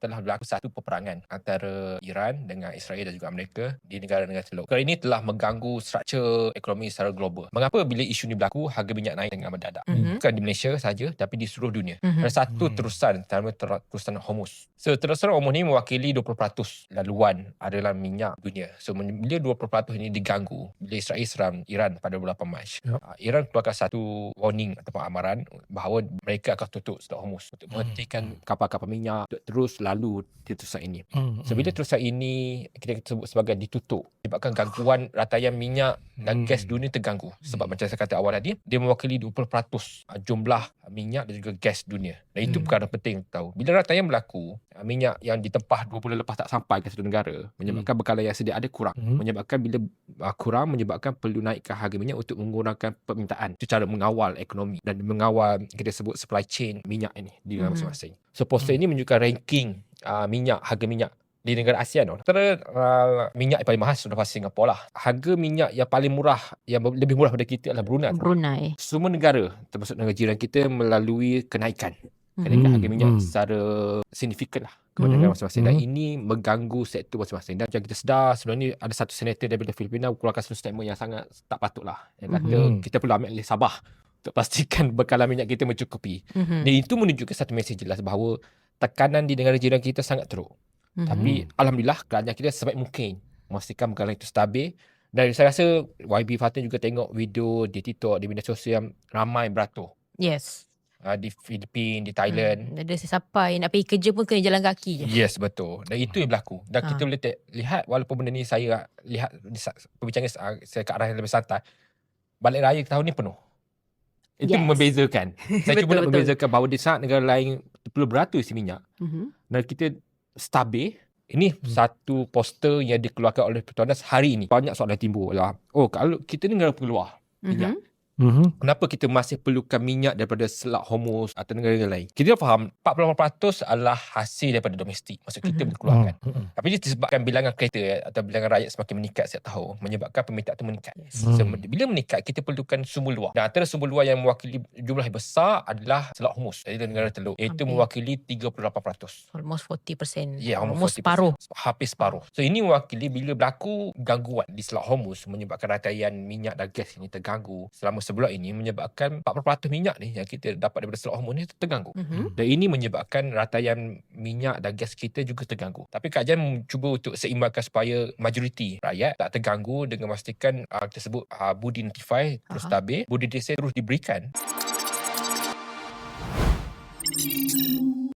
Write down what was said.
telah berlaku satu peperangan antara Iran dengan Israel dan juga Amerika di negara-negara Teluk. Perkara ini telah mengganggu struktur ekonomi secara global. Mengapa bila isu ini berlaku, harga minyak naik dengan mendadak? Bukan di Malaysia saja, tapi di seluruh dunia. Ada satu terusan, terusan Hormuz. So, terusan Hormuz ini mewakili 20% laluan adalah minyak dunia. So, bila 20% ini diganggu, bila Israel serang Iran pada 8 Mac, Iran keluarkan satu warning ataupun amaran bahawa mereka akan tutup Strait Hormuz untuk menghentikan kapal-kapal minyak untuk terus lalu di terusan ini. So, bila terusan ini kita sebut sebagai ditutup, menyebabkan gangguan rataian minyak dan gas dunia terganggu. Sebab macam saya kata awal tadi, dia mewakili 20% jumlah minyak dan juga gas dunia. Dan itu perkara penting tahu. Bila rataian berlaku, minyak yang ditempah 2 bulan lepas tak sampai ke satu negara, menyebabkan bekalan yang sedia ada kurang. Menyebabkan bila kurang, menyebabkan perlu naikkan harga minyak untuk mengurangkan permintaan. Itu cara mengawal ekonomi dan mengawal kita sebut supply chain minyak ini di negara masing-masing. So, poster ini menunjukkan ranking harga minyak di negara ASEAN. Antara minyak yang paling mahal sudah pasti Singapura lah. Harga minyak yang paling murah, yang lebih murah pada kita adalah Brunei. Semua negara, termasuk negara jiran kita, melalui kenaikan harga minyak secara signifikan lah kepada negara masing-masing. Dan ini mengganggu sektor masing-masing. Dan macam kita sedar, sebelum ni ada satu senator daripada Filipina keluarkan satu statement yang sangat tak patut lah. Yang kata kita perlu ambil alih Sabah untuk pastikan bekalan minyak kita mencukupi. Dan itu menunjukkan satu mesej jelas bahawa tekanan di negara jiran kita sangat teruk. Tapi Alhamdulillah kerajaan kita sebaik mungkin memastikan bekalan itu stabil. Dan saya rasa YB Fatin juga tengok video di TikTok, di media sosial yang ramai beratur. Yes. Di Filipina, di Thailand. Ada sesiapa yang nak pergi kerja pun kena jalan kaki je. Yes, betul. Dan itu yang berlaku. Dan kita boleh lihat, walaupun benda ni saya lihat perbincangan saya ke arah yang lebih santai, balik raya tahun ni penuh. Itu membezakan. Saya cuba nak membezakan bahawa di saat negara lain perlu beratur isi minyak, dan kita stabil. Ini satu poster yang dikeluarkan oleh Petronas hari ini. Banyak soalan timbul lah. Kalau kita ni negara peluang minyak, kenapa kita masih perlukan minyak daripada Selat Hormuz atau negara lain? Kita faham 48% adalah hasil daripada domestik. Maksud kita boleh keluarkan. Tapi dia disebabkan bilangan kereta atau bilangan rakyat semakin meningkat setiap tahun, menyebabkan permintaan itu meningkat. So, bila meningkat, kita perlukan sumber luar. Dan antara sumber luar yang mewakili jumlah yang besar adalah Selat Hormuz, iaitu negara Teluk. Itu mewakili 38%. Almost 40%. Almost 40%. separuh. Hampir separuh. So, ini mewakili bila berlaku gangguan di Selat Hormuz, menyebabkan rataian minyak dan gas ini terganggu selama sebulan ini, menyebabkan 40% minyak ni yang kita dapat daripada Selat Hormuz ni terganggu. Dan ini menyebabkan rataian minyak dan gas kita juga terganggu. Tapi kajian cuba untuk seimbangkan supaya majoriti rakyat tak terganggu dengan memastikan kita sebut budi notify terus stabil, budi desa terus diberikan.